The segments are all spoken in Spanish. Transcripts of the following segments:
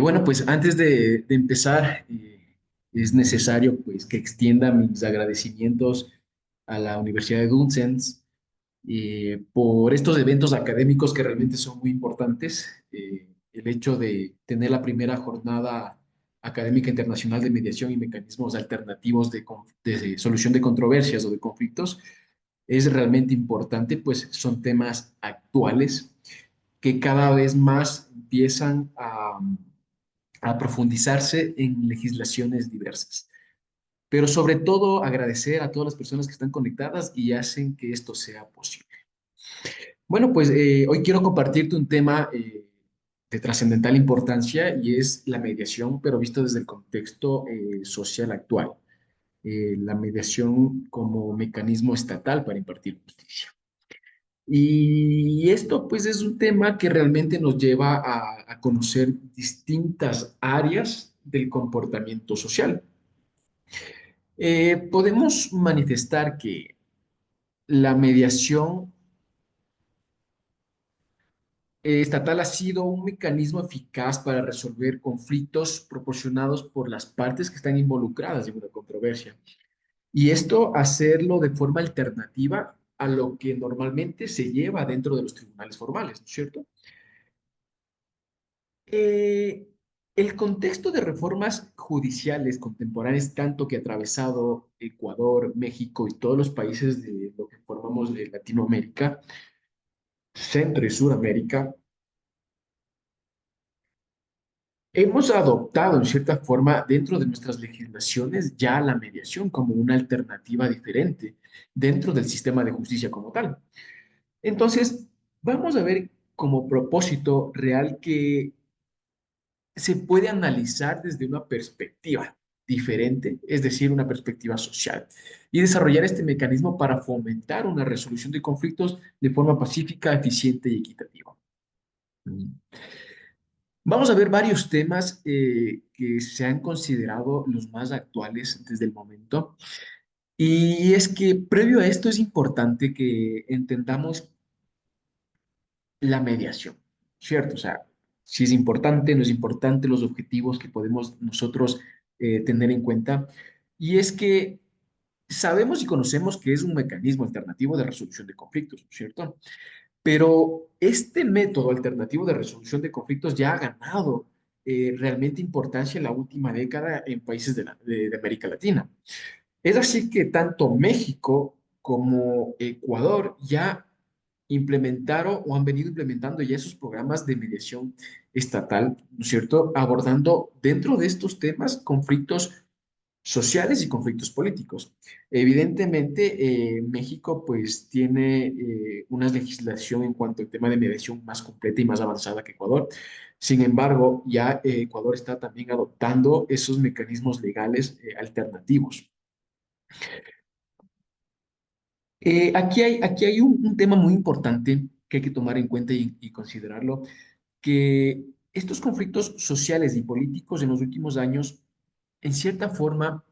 Bueno, pues antes de empezar, es necesario pues, que extienda mis agradecimientos a la Universidad de Dunsens por estos eventos académicos que realmente son muy importantes. El hecho de tener la primera jornada académica internacional de mediación y mecanismos alternativos de solución de controversias o de conflictos es realmente importante, pues son temas actuales que cada vez más empiezan a profundizarse en legislaciones diversas. Pero sobre todo agradecer a todas las personas que están conectadas y hacen que esto sea posible. Bueno, pues hoy quiero compartirte un tema de trascendental importancia y es la mediación, pero visto desde el contexto social actual. La mediación como mecanismo estatal para impartir justicia. Y esto pues es un tema que realmente nos lleva a conocer distintas áreas del comportamiento social. Podemos manifestar que la mediación estatal ha sido un mecanismo eficaz para resolver conflictos proporcionados por las partes que están involucradas en una controversia. Y esto hacerlo de forma alternativa a lo que normalmente se lleva dentro de los tribunales formales, ¿no es cierto? Eh, el contexto de reformas judiciales contemporáneas, tanto que ha atravesado Ecuador, México y todos los países de lo que formamos de Latinoamérica, Centro y Suramérica, hemos adoptado en cierta forma dentro de nuestras legislaciones ya la mediación como una alternativa diferente dentro del sistema de justicia como tal. Entonces, vamos a ver como propósito real que se puede analizar desde una perspectiva diferente, es decir, una perspectiva social, y desarrollar este mecanismo para fomentar una resolución de conflictos de forma pacífica, eficiente y equitativa. Mm. Vamos a ver varios temas que se han considerado los más actuales desde el momento. Y es que previo a esto es importante que entendamos la mediación, ¿cierto? O sea, si es importante, no es importante, los objetivos que podemos nosotros tener en cuenta. Y es que sabemos y conocemos que es un mecanismo alternativo de resolución de conflictos, ¿cierto? Pero este método alternativo de resolución de conflictos ya ha ganado realmente importancia en la última década en países de América Latina. Es así que tanto México como Ecuador ya implementaron o han venido implementando ya esos programas de mediación estatal, ¿no es cierto? Abordando dentro de estos temas conflictos sociales y conflictos políticos. Evidentemente, México pues tiene una legislación en cuanto al tema de mediación más completa y más avanzada que Ecuador. Sin embargo, ya Ecuador está también adoptando esos mecanismos legales alternativos. Aquí hay un tema muy importante que hay que tomar en cuenta y considerarlo, que estos conflictos sociales y políticos en los últimos años, en cierta forma,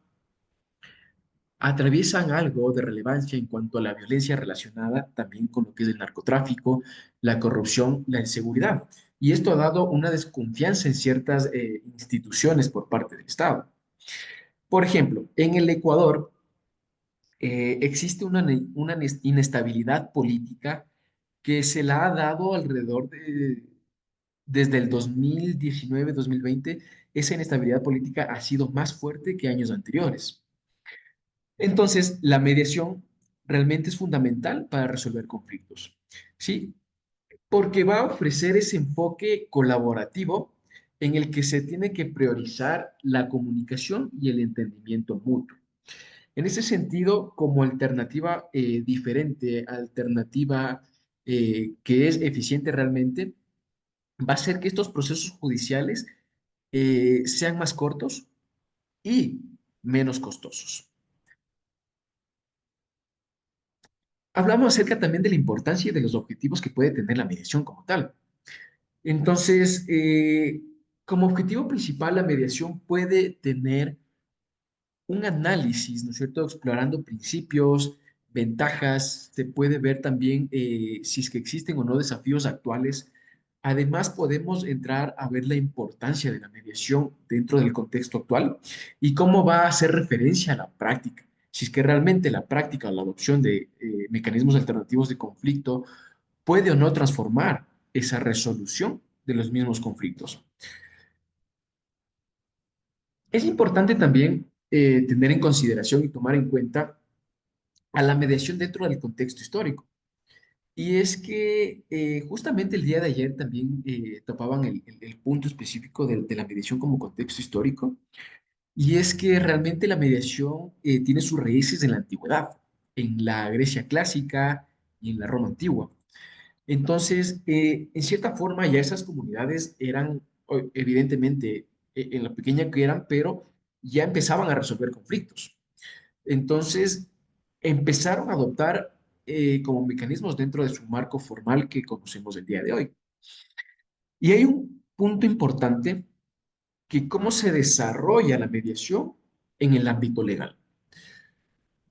atraviesan algo de relevancia en cuanto a la violencia relacionada también con lo que es el narcotráfico, la corrupción, la inseguridad. Y esto ha dado una desconfianza en ciertas instituciones por parte del Estado. Por ejemplo, en el Ecuador, existe una inestabilidad política que se la ha dado alrededor desde el 2019-2020, esa inestabilidad política ha sido más fuerte que años anteriores. Entonces, la mediación realmente es fundamental para resolver conflictos, ¿sí? Porque va a ofrecer ese enfoque colaborativo en el que se tiene que priorizar la comunicación y el entendimiento mutuo. En ese sentido, como alternativa diferente, alternativa que es eficiente realmente, va a ser que estos procesos judiciales sean más cortos y menos costosos. Hablamos acerca también de la importancia y de los objetivos que puede tener la mediación como tal. Entonces, como objetivo principal, la mediación puede tener un análisis, ¿no es cierto? Explorando principios, ventajas, se puede ver también si es que existen o no desafíos actuales Además, podemos entrar a ver la importancia de la mediación dentro del contexto actual y cómo va a hacer referencia a la práctica. Si es que realmente la práctica o la adopción de mecanismos alternativos de conflicto puede o no transformar esa resolución de los mismos conflictos. Es importante también tener en consideración y tomar en cuenta a la mediación dentro del contexto histórico. Y es que justamente el día de ayer también topaban el punto específico de la mediación como contexto histórico, y es que realmente la mediación tiene sus raíces en la antigüedad, en la Grecia clásica y en la Roma antigua. Entonces, en cierta forma, ya esas comunidades eran, evidentemente, en la pequeña que eran, pero ya empezaban a resolver conflictos. Entonces, empezaron a adoptar como mecanismos dentro de su marco formal que conocemos el día de hoy. Y hay un punto importante que cómo se desarrolla la mediación en el ámbito legal.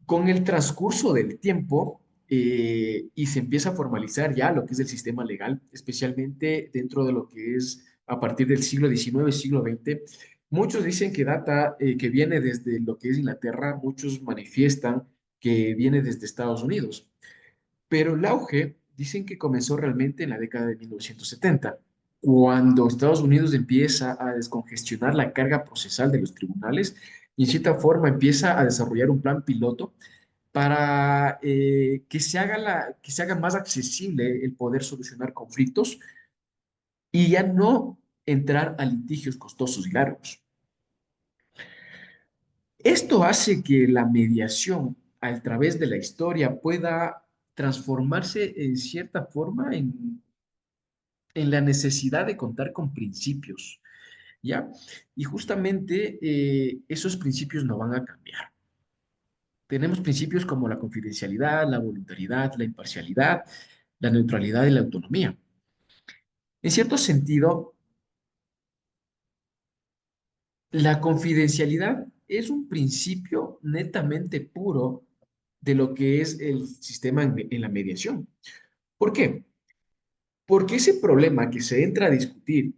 Con el transcurso del tiempo y se empieza a formalizar ya lo que es el sistema legal, especialmente dentro de lo que es a partir del siglo XIX, siglo XX. Muchos dicen que data, que viene desde lo que es Inglaterra, muchos manifiestan que viene desde Estados Unidos, pero el auge dicen que comenzó realmente en la década de 1970, cuando Estados Unidos empieza a descongestionar la carga procesal de los tribunales y en cierta forma empieza a desarrollar un plan piloto para que se haga más accesible el poder solucionar conflictos y ya no entrar a litigios costosos y largos. Esto hace que la mediación a través de la historia pueda transformarse en cierta forma en la necesidad de contar con principios, ¿ya? Y justamente esos principios no van a cambiar. Tenemos principios como la confidencialidad, la voluntariedad, la imparcialidad, la neutralidad y la autonomía. En cierto sentido, la confidencialidad es un principio netamente puro de lo que es el sistema en la mediación. ¿Por qué? Porque ese problema que se entra a discutir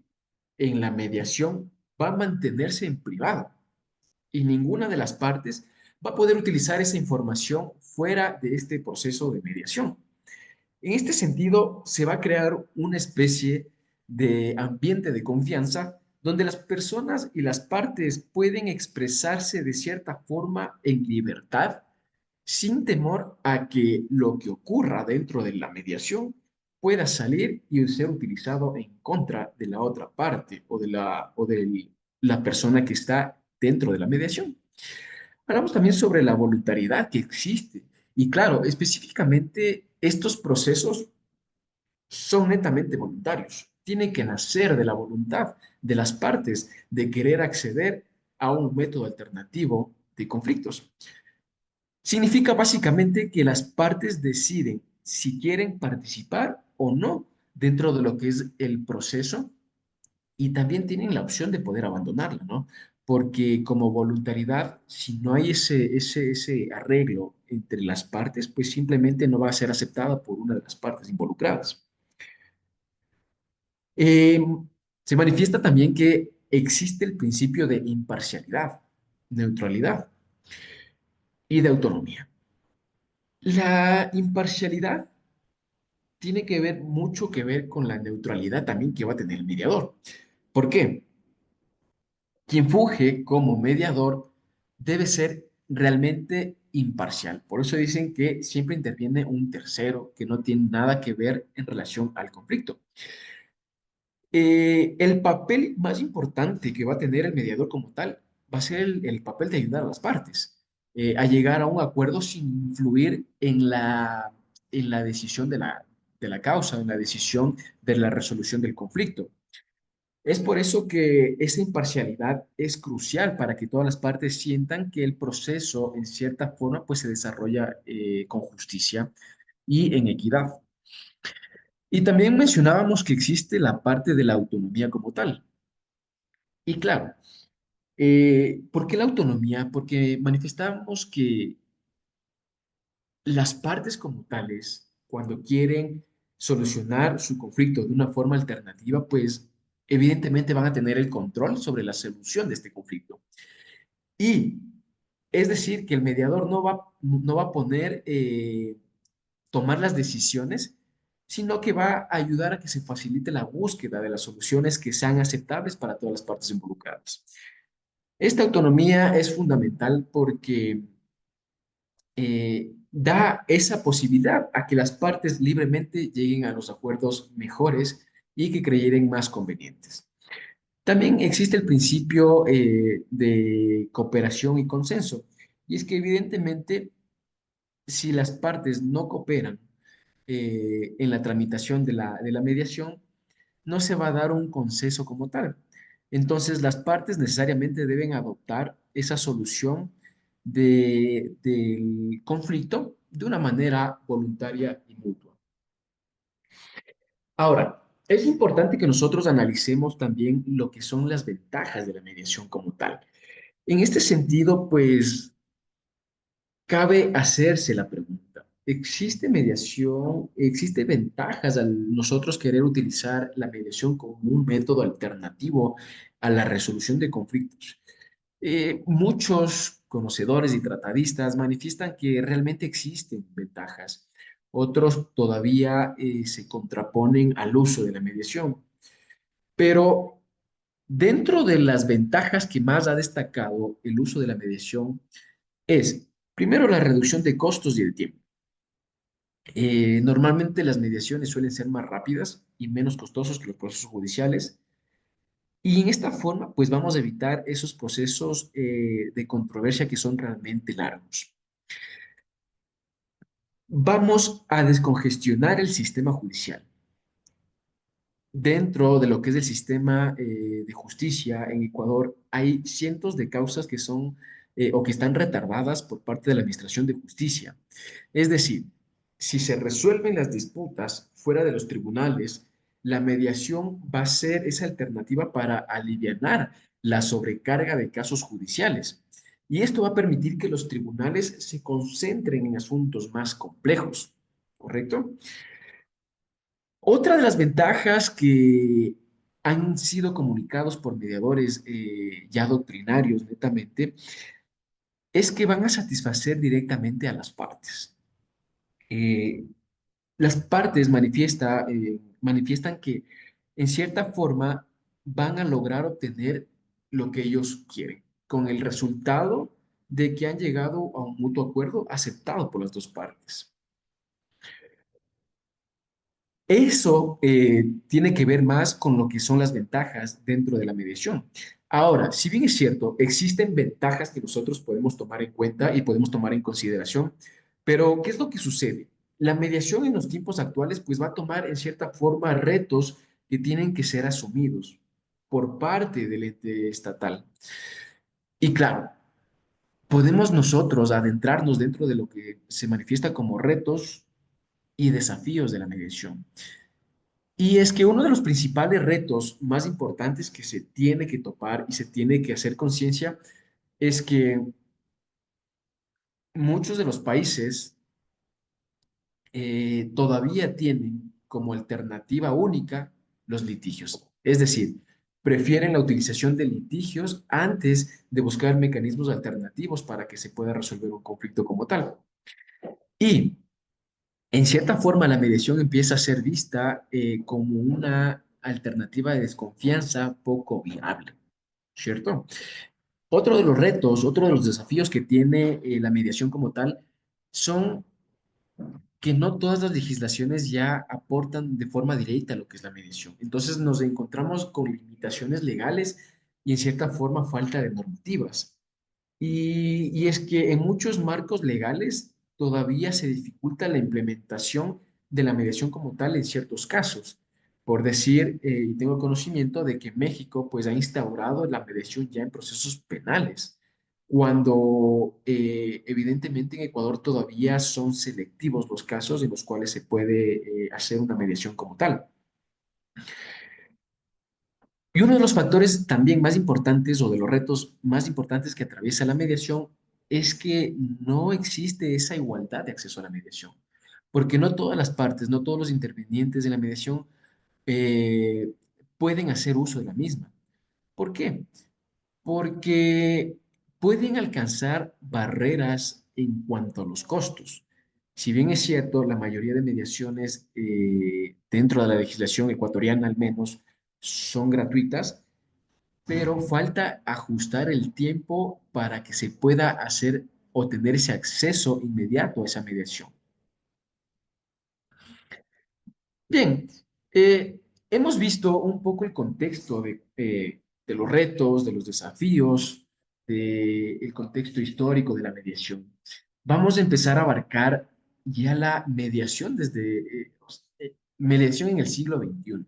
en la mediación va a mantenerse en privado y ninguna de las partes va a poder utilizar esa información fuera de este proceso de mediación. En este sentido, se va a crear una especie de ambiente de confianza donde las personas y las partes pueden expresarse de cierta forma en libertad, sin temor a que lo que ocurra dentro de la mediación pueda salir y ser utilizado en contra de la otra parte o de la persona que está dentro de la mediación. Hablamos también sobre la voluntariedad que existe. Y claro, específicamente estos procesos son netamente voluntarios. Tienen que nacer de la voluntad de las partes de querer acceder a un método alternativo de conflictos. Significa básicamente que las partes deciden si quieren participar o no dentro de lo que es el proceso y también tienen la opción de poder abandonarla, ¿no? Porque como voluntariedad, si no hay ese arreglo entre las partes, pues simplemente no va a ser aceptada por una de las partes involucradas. Eh, Se manifiesta también que existe el principio de imparcialidad, neutralidad y de autonomía. La imparcialidad tiene que ver mucho que ver con la neutralidad también que va a tener el mediador. ¿Por qué? Quien funge como mediador debe ser realmente imparcial. Por eso dicen que siempre interviene un tercero que no tiene nada que ver en relación al conflicto. El papel más importante que va a tener el mediador como tal va a ser el papel de ayudar a las partes a llegar a un acuerdo sin influir en la decisión de la causa, en la decisión de la resolución del conflicto. Es por eso que esa imparcialidad es crucial para que todas las partes sientan que el proceso, en cierta forma, pues se desarrolla con justicia y en equidad. Y también mencionábamos que existe la parte de la autonomía como tal. Y claro, ¿por qué la autonomía? Porque manifestamos que las partes como tales, cuando quieren solucionar su conflicto de una forma alternativa, pues evidentemente van a tener el control sobre la solución de este conflicto. Y es decir, que el mediador no va a poner, tomar las decisiones, sino que va a ayudar a que se facilite la búsqueda de las soluciones que sean aceptables para todas las partes involucradas. Esta autonomía es fundamental porque da esa posibilidad a que las partes libremente lleguen a los acuerdos mejores y que creyeren más convenientes. También existe el principio de cooperación y consenso, y es que evidentemente si las partes no cooperan en la tramitación de la mediación, no se va a dar un consenso como tal. Entonces, las partes necesariamente deben adoptar esa solución del conflicto de una manera voluntaria y mutua. Ahora, es importante que nosotros analicemos también lo que son las ventajas de la mediación como tal. En este sentido, pues, cabe hacerse la pregunta, ¿existe mediación, existe ventajas al nosotros querer utilizar la mediación como un método alternativo a la resolución de conflictos? Muchos conocedores y tratadistas manifiestan que realmente existen ventajas. Otros todavía se contraponen al uso de la mediación. Pero dentro de las ventajas que más ha destacado el uso de la mediación es, primero, la reducción de costos y el tiempo. Normalmente las mediaciones suelen ser más rápidas y menos costosos que los procesos judiciales. Y en esta forma, pues vamos a evitar esos procesos de controversia que son realmente largos. Vamos a descongestionar el sistema judicial. Dentro de lo que es el sistema de justicia en Ecuador, hay cientos de causas que son o que están retardadas por parte de la Administración de Justicia. Es decir, si se resuelven las disputas fuera de los tribunales, la mediación va a ser esa alternativa para alivianar la sobrecarga de casos judiciales. Y esto va a permitir que los tribunales se concentren en asuntos más complejos, ¿correcto? Otra de las ventajas que han sido comunicados por mediadores ya doctrinarios netamente es que van a satisfacer directamente a las partes. Eh, las partes manifiestan que en cierta forma van a lograr obtener lo que ellos quieren, con el resultado de que han llegado a un mutuo acuerdo aceptado por las dos partes. Eso tiene que ver más con lo que son las ventajas dentro de la mediación. Ahora, si bien es cierto, existen ventajas que nosotros podemos tomar en cuenta y podemos tomar en consideración, pero ¿qué es lo que sucede? La mediación en los tiempos actuales pues va a tomar en cierta forma retos que tienen que ser asumidos por parte del ente estatal. Y claro, podemos nosotros adentrarnos dentro de lo que se manifiesta como retos y desafíos de la mediación. Y es que uno de los principales retos más importantes que se tiene que topar y se tiene que hacer conciencia es que muchos de los países todavía tienen como alternativa única los litigios. Es decir, prefieren la utilización de litigios antes de buscar mecanismos alternativos para que se pueda resolver un conflicto como tal. Y en cierta forma, la mediación empieza a ser vista como una alternativa de desconfianza poco viable, ¿cierto? Otro de los retos, otro de los desafíos que tiene la mediación como tal son que no todas las legislaciones ya aportan de forma directa lo que es la mediación. Entonces nos encontramos con limitaciones legales y en cierta forma falta de normativas. Y es que en muchos marcos legales todavía se dificulta la implementación de la mediación como tal en ciertos casos. Por decir, y tengo conocimiento de que México pues ha instaurado la mediación ya en procesos penales, cuando evidentemente en Ecuador todavía son selectivos los casos en los cuales se puede hacer una mediación como tal. Y uno de los factores también más importantes o de los retos más importantes que atraviesa la mediación es que no existe esa igualdad de acceso a la mediación. porque no todas las partes, no todos los intervinientes de la mediación eh, pueden hacer uso de la misma. ¿Por qué? Porque pueden alcanzar barreras en cuanto a los costos. Si bien es cierto, la mayoría de mediaciones dentro de la legislación ecuatoriana al menos son gratuitas, pero falta ajustar el tiempo para que se pueda hacer o tener ese acceso inmediato a esa mediación. Bien, hemos visto un poco el contexto de los retos, de los desafíos, del contexto histórico de la mediación. Vamos a empezar a abarcar ya la mediación mediación en el siglo XXI.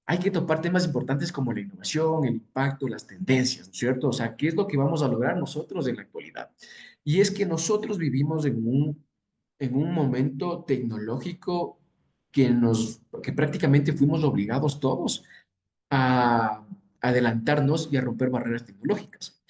Hay que topar temas importantes como la innovación, el impacto, las tendencias, ¿no es cierto? O sea, ¿qué es lo que vamos a lograr nosotros en la actualidad? Y es que nosotros vivimos en un momento tecnológico que prácticamente fuimos obligados todos a adelantarnos y a romper barreras tecnológicas.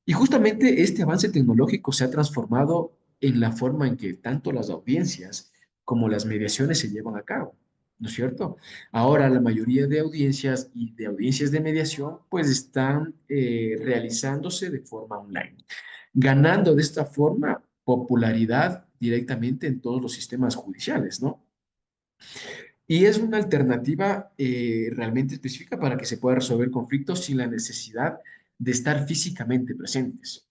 Y justamente este avance tecnológico se ha transformado en la forma en que tanto las audiencias como las mediaciones se llevan a cabo, ¿no es cierto? Ahora la mayoría de audiencias y de audiencias de mediación pues están realizándose de forma online, ganando de esta forma popularidad directamente en todos los sistemas judiciales, ¿no? Y es una alternativa realmente específica para que se pueda resolver conflictos sin la necesidad de estar físicamente presentes,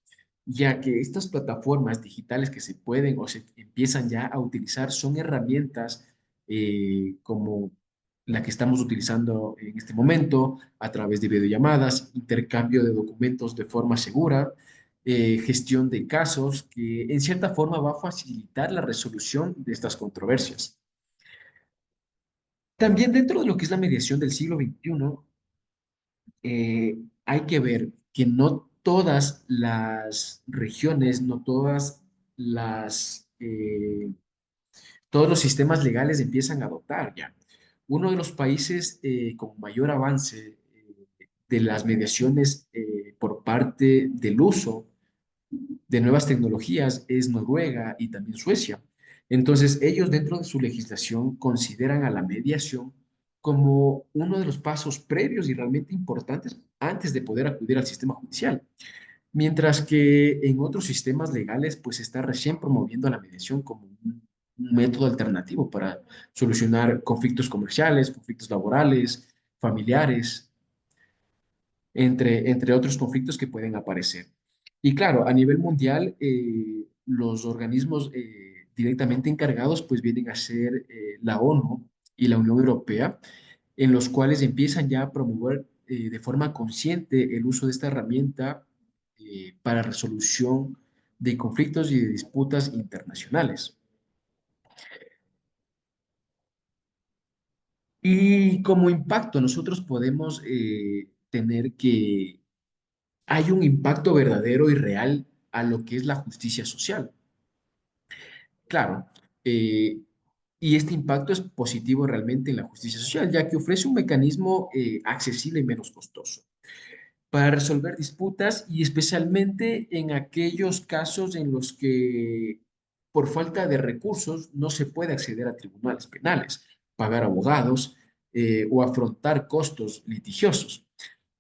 ya que estas plataformas digitales que se pueden o se empiezan ya a utilizar son herramientas como la que estamos utilizando en este momento a través de videollamadas, intercambio de documentos de forma segura, gestión de casos, que en cierta forma va a facilitar la resolución de estas controversias. También dentro de lo que es la mediación del siglo XXI, hay que ver que no todas las regiones, no todas todos los sistemas legales empiezan a adoptar ya. Uno de los países con mayor avance de las mediaciones por parte del uso de nuevas tecnologías es Noruega y también Suecia. Entonces, ellos dentro de su legislación consideran a la mediación como uno de los pasos previos y realmente importantes antes de poder acudir al sistema judicial. Mientras que en otros sistemas legales, pues se está recién promoviendo la mediación como un método alternativo para solucionar conflictos comerciales, conflictos laborales, familiares, entre otros conflictos que pueden aparecer. Y claro, a nivel mundial, los organismos directamente encargados pues vienen a ser la ONU y la Unión Europea, en los cuales empiezan ya a promover de forma consciente el uso de esta herramienta para resolución de conflictos y de disputas internacionales. Y como impacto, nosotros podemos tener que hay un impacto verdadero y real a lo que es la justicia social. Claro, eh, y este impacto es positivo realmente en la justicia social, ya que ofrece un mecanismo accesible y menos costoso para resolver disputas y especialmente en aquellos casos en los que por falta de recursos no se puede acceder a tribunales penales, pagar abogados o afrontar costos litigiosos.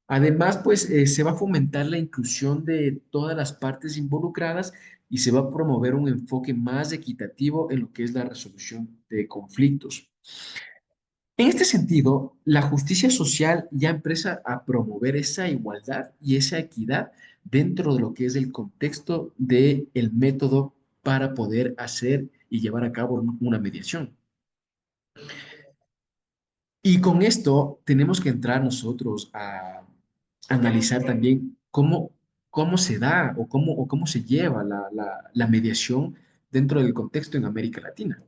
Además, pues se va a fomentar la inclusión de todas las partes involucradas y se va a promover un enfoque más equitativo en lo que es la resolución de conflictos. En este sentido, la justicia social ya empieza a promover esa igualdad y esa equidad dentro de lo que es el contexto del método para poder hacer y llevar a cabo una mediación. Y con esto tenemos que entrar nosotros a analizar también cómo se da o cómo se lleva la mediación dentro del contexto en América Latina.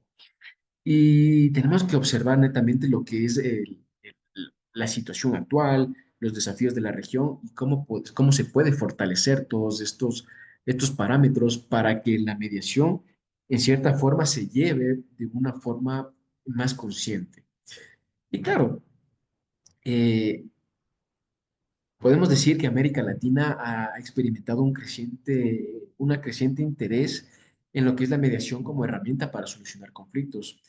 Y tenemos que observar netamente lo que es la situación actual, los desafíos de la región y cómo se puede fortalecer todos estos parámetros para que la mediación en cierta forma se lleve de una forma más consciente. Y claro, eh, podemos decir que América Latina ha experimentado una creciente interés en lo que es la mediación como herramienta para solucionar conflictos.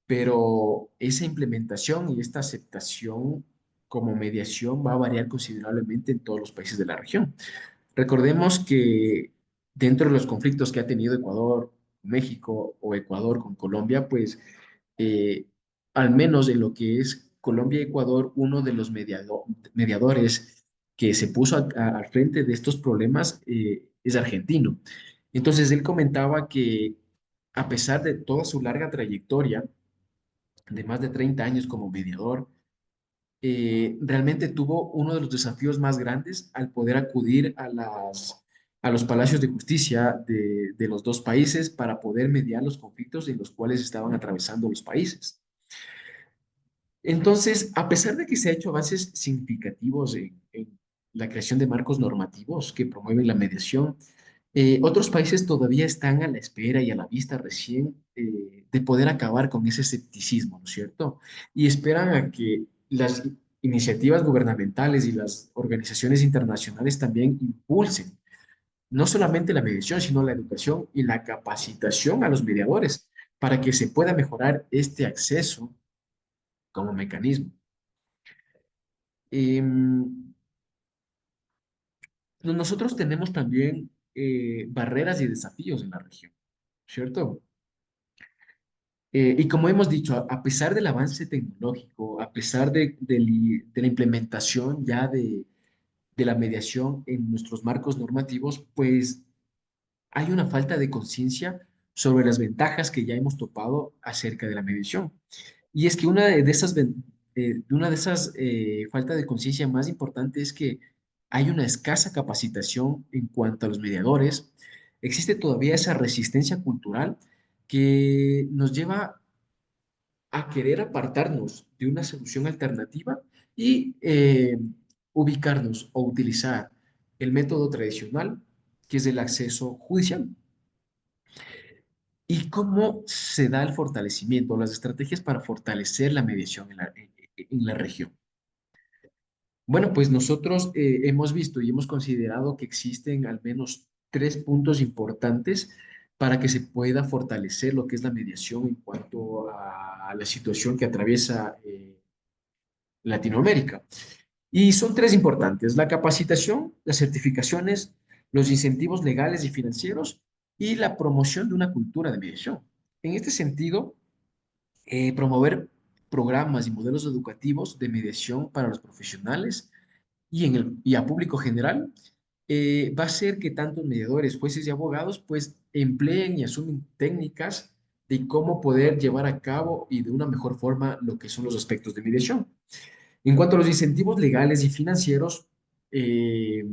Pero esa implementación y esta aceptación como mediación va a variar considerablemente en todos los países de la región. Recordemos que dentro de los conflictos que ha tenido Ecuador, México o Ecuador con Colombia, pues eh, al menos en lo que es Colombia y Ecuador, uno de los mediadores que se puso al frente de estos problemas es argentino. Entonces él comentaba que a pesar de toda su larga trayectoria, de más de 30 años como mediador, realmente tuvo uno de los desafíos más grandes al poder acudir a los palacios de justicia de los dos países para poder mediar los conflictos en los cuales estaban atravesando los países. Entonces, a pesar de que se ha hecho avances significativos en la creación de marcos normativos que promueven la mediación, otros países todavía están a la espera y a la vista recién de poder acabar con ese escepticismo, ¿no es cierto? Y esperan a que las iniciativas gubernamentales y las organizaciones internacionales también impulsen no solamente la mediación, sino la educación y la capacitación a los mediadores para que se pueda mejorar este acceso como mecanismo. Em, Nosotros tenemos también barreras y desafíos en la región, ¿cierto? Y como hemos dicho, a pesar del avance tecnológico, a pesar de la implementación ya de la mediación en nuestros marcos normativos, pues hay una falta de conciencia sobre las ventajas que ya hemos topado acerca de la mediación. Y es que una de esas falta de conciencia más importante es que hay una escasa capacitación en cuanto a los mediadores. Existe todavía esa resistencia cultural que nos lleva a querer apartarnos de una solución alternativa y ubicarnos o utilizar el método tradicional, que es el acceso judicial. ¿Y cómo se da el fortalecimiento, las estrategias para fortalecer la mediación en la región? Bueno, pues nosotros hemos visto y hemos considerado que existen al menos tres puntos importantes para que se pueda fortalecer lo que es la mediación en cuanto a la situación que atraviesa Latinoamérica. Y son tres importantes: la capacitación, las certificaciones, los incentivos legales y financieros y la promoción de una cultura de mediación. En este sentido, promover programas y modelos educativos de mediación para los profesionales y a público general va a hacer que tanto mediadores, jueces y abogados pues empleen y asumen técnicas de cómo poder llevar a cabo y de una mejor forma lo que son los aspectos de mediación. En cuanto a los incentivos legales y financieros, eh,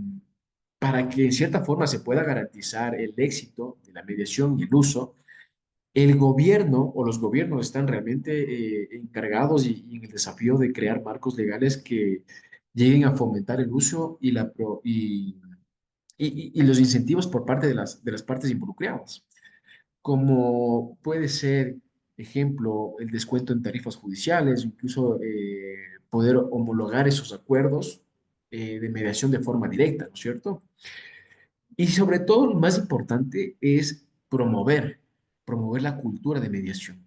para que en cierta forma se pueda garantizar el éxito de la mediación y el uso, el gobierno o los gobiernos están realmente encargados y en el desafío de crear marcos legales que lleguen a fomentar el uso y los incentivos por parte de las partes involucradas, como puede ser, ejemplo, el descuento en tarifas judiciales, incluso poder homologar esos acuerdos de mediación de forma directa, ¿no es cierto? Y sobre todo, lo más importante es promover la cultura de mediación.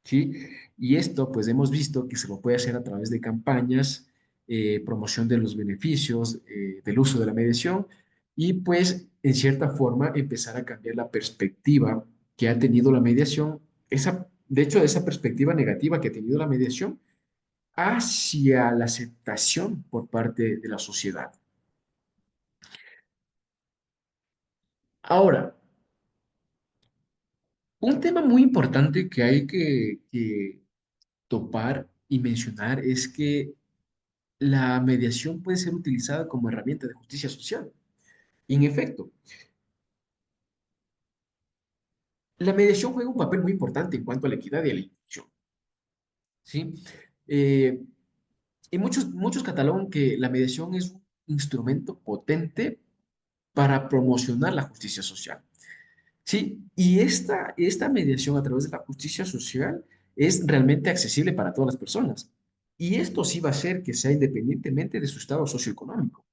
¿Sí? Y esto, pues hemos visto que se lo puede hacer a través de campañas, promoción de los beneficios del uso de la mediación y pues en cierta forma empezar a cambiar la perspectiva que ha tenido la mediación, de hecho, esa perspectiva negativa que ha tenido la mediación hacia la aceptación por parte de la sociedad. Ahora, un tema muy importante que hay que topar y mencionar es que la mediación puede ser utilizada como herramienta de justicia social. Y en efecto, la mediación juega un papel muy importante en cuanto a la equidad y a la inclusión, ¿sí? Eh, y muchos catalogan que la mediación es un instrumento potente para promocionar la justicia social, ¿sí? Y esta mediación a través de la justicia social es realmente accesible para todas las personas. Y esto sí va a hacer que sea independientemente de su estado socioeconómico.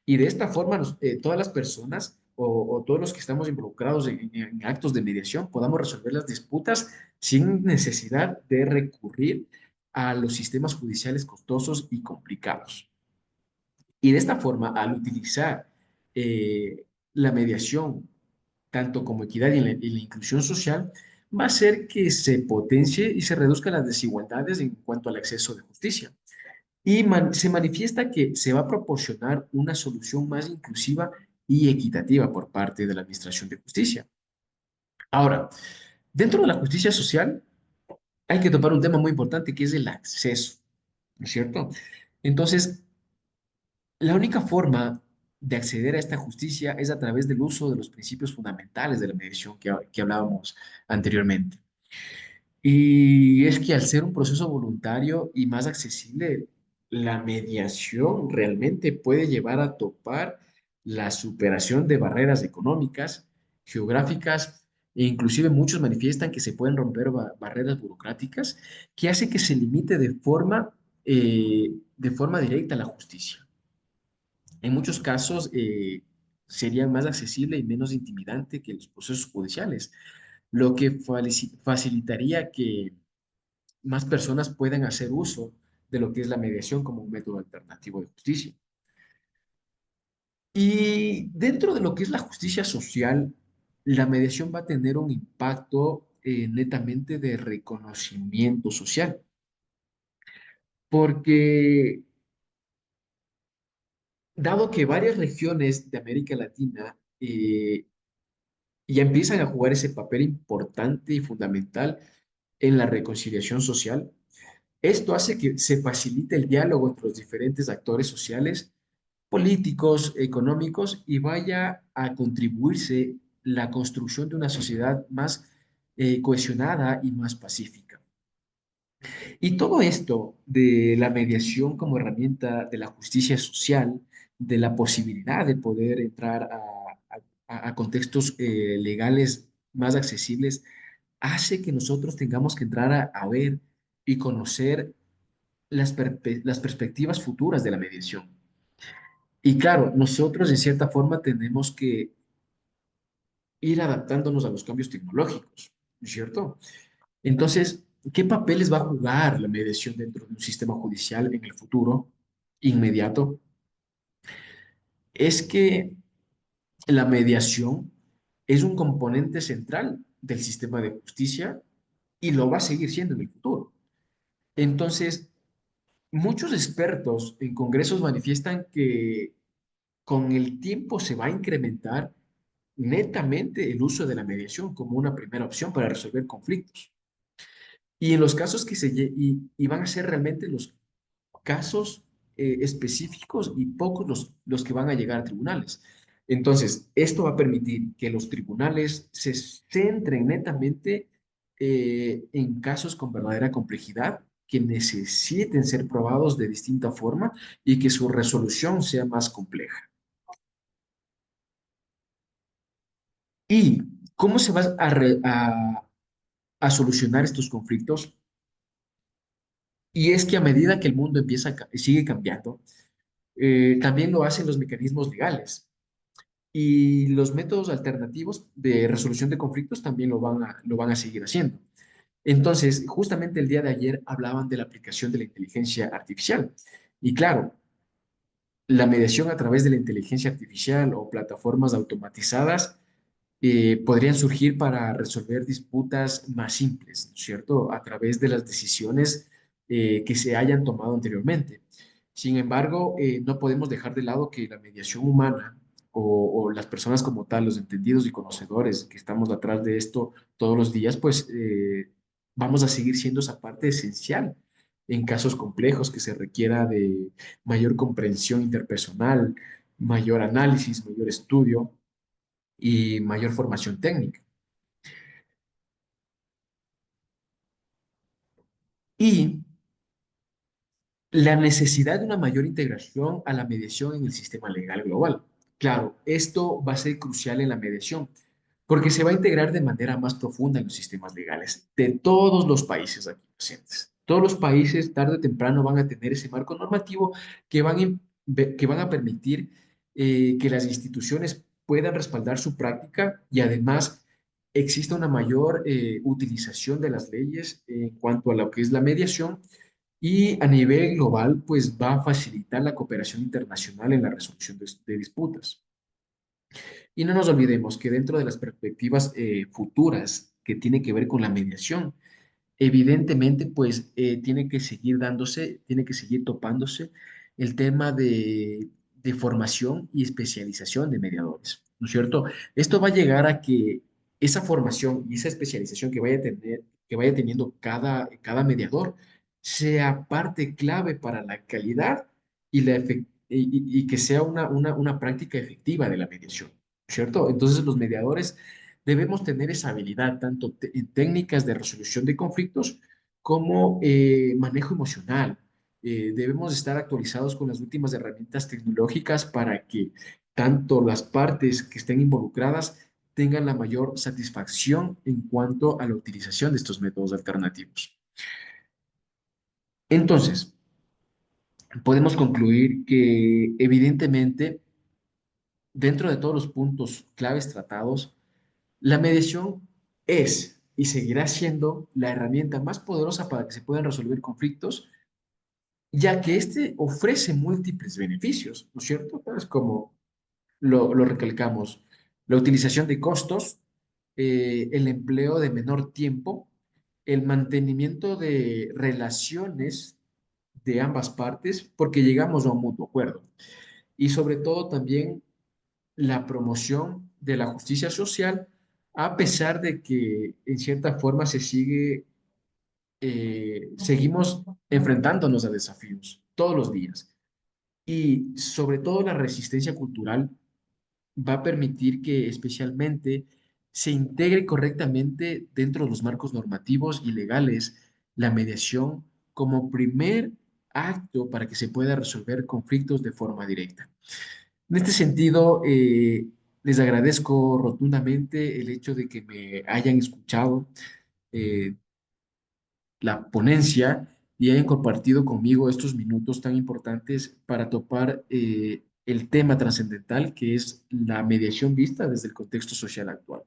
Y de esta forma, todas las personas o todos los que estamos involucrados en actos de mediación podamos resolver las disputas sin necesidad de recurrir a los sistemas judiciales costosos y complicados. Y de esta forma, al utilizar la mediación, tanto como equidad y la inclusión social, va a hacer que se potencie y se reduzcan las desigualdades en cuanto al acceso de justicia. Y se manifiesta que se va a proporcionar una solución más inclusiva y equitativa por parte de la Administración de Justicia. Ahora, dentro de la justicia social hay que topar un tema muy importante que es el acceso, ¿no es cierto? Entonces, la única forma de acceder a esta justicia es a través del uso de los principios fundamentales de la mediación que hablábamos anteriormente. Y es que al ser un proceso voluntario y más accesible, la mediación realmente puede llevar a topar la superación de barreras económicas, geográficas, e inclusive muchos manifiestan que se pueden romper barreras burocráticas que hace que se limite de forma directa la justicia. En muchos casos sería más accesible y menos intimidante que los procesos judiciales, lo que facilitaría que más personas puedan hacer uso de lo que es la mediación como un método alternativo de justicia. Y dentro de lo que es la justicia social, la mediación va a tener un impacto netamente de reconocimiento social, porque dado que varias regiones de América Latina ya empiezan a jugar ese papel importante y fundamental en la reconciliación social, esto hace que se facilite el diálogo entre los diferentes actores sociales, políticos, económicos y vaya a contribuirse la construcción de una sociedad más cohesionada y más pacífica. Y todo esto de la mediación como herramienta de la justicia social, de la posibilidad de poder entrar a contextos legales más accesibles, hace que nosotros tengamos que entrar a ver y conocer las perspectivas futuras de la mediación. Y claro, nosotros de cierta forma tenemos que ir adaptándonos a los cambios tecnológicos, ¿no es cierto? Entonces, ¿qué papeles va a jugar la mediación dentro de un sistema judicial en el futuro inmediato? Es que la mediación es un componente central del sistema de justicia y lo va a seguir siendo en el futuro. Entonces, muchos expertos en congresos manifiestan que con el tiempo se va a incrementar netamente el uso de la mediación como una primera opción para resolver conflictos. Y en los casos y van a ser realmente los casos específicos y pocos los que van a llegar a tribunales. Entonces, esto va a permitir que los tribunales se centren netamente en casos con verdadera complejidad, que necesiten ser probados de distinta forma y que su resolución sea más compleja. ¿Y cómo se va a solucionar estos conflictos? Y es que a medida que el mundo sigue cambiando, también lo hacen los mecanismos legales. Y los métodos alternativos de resolución de conflictos también lo van a seguir haciendo. Entonces, justamente el día de ayer hablaban de la aplicación de la inteligencia artificial. Y claro, la mediación a través de la inteligencia artificial o plataformas automatizadas podrían surgir para resolver disputas más simples, ¿no es cierto? A través de las decisiones que se hayan tomado anteriormente. Sin embargo, no podemos dejar de lado que la mediación humana o las personas como tal, los entendidos y conocedores que estamos atrás de esto todos los días, pues vamos a seguir siendo esa parte esencial en casos complejos que se requiera de mayor comprensión interpersonal, mayor análisis, mayor estudio y mayor formación técnica. Y la necesidad de una mayor integración a la mediación en el sistema legal global. Claro, esto va a ser crucial en la mediación, porque se va a integrar de manera más profunda en los sistemas legales de todos los países aquí presentes. Todos los países, tarde o temprano, van a tener ese marco normativo que van a permitir que las instituciones puedan respaldar su práctica y además exista una mayor utilización de las leyes en cuanto a lo que es la mediación y a nivel global, pues va a facilitar la cooperación internacional en la resolución de disputas. Y no nos olvidemos que dentro de las perspectivas futuras que tiene que ver con la mediación, evidentemente, pues tiene que seguir dándose, tiene que seguir topándose el tema de formación y especialización de mediadores, ¿no es cierto? Esto va a llegar a que esa formación y esa especialización que vaya a tener, que vaya teniendo cada mediador sea parte clave para la calidad y que sea una práctica efectiva de la mediación, ¿cierto? Entonces, los mediadores debemos tener esa habilidad tanto en técnicas de resolución de conflictos como manejo emocional. Debemos estar actualizados con las últimas herramientas tecnológicas para que tanto las partes que estén involucradas tengan la mayor satisfacción en cuanto a la utilización de estos métodos alternativos. Entonces, podemos concluir que evidentemente, dentro de todos los puntos claves tratados, la mediación es y seguirá siendo la herramienta más poderosa para que se puedan resolver conflictos, ya que este ofrece múltiples beneficios, ¿no es cierto? Es como lo recalcamos, la utilización de costos, el empleo de menor tiempo, el mantenimiento de relaciones de ambas partes, porque llegamos a un mutuo acuerdo. Y sobre todo también la promoción de la justicia social, a pesar de que en cierta forma seguimos enfrentándonos a desafíos todos los días. Y sobre todo la resistencia cultural va a permitir que especialmente se integre correctamente dentro de los marcos normativos y legales la mediación como primer acto para que se pueda resolver conflictos de forma directa. En este sentido, les agradezco rotundamente el hecho de que me hayan escuchado eh, la ponencia y hayan compartido conmigo estos minutos tan importantes para topar el tema trascendental que es la mediación vista desde el contexto social actual.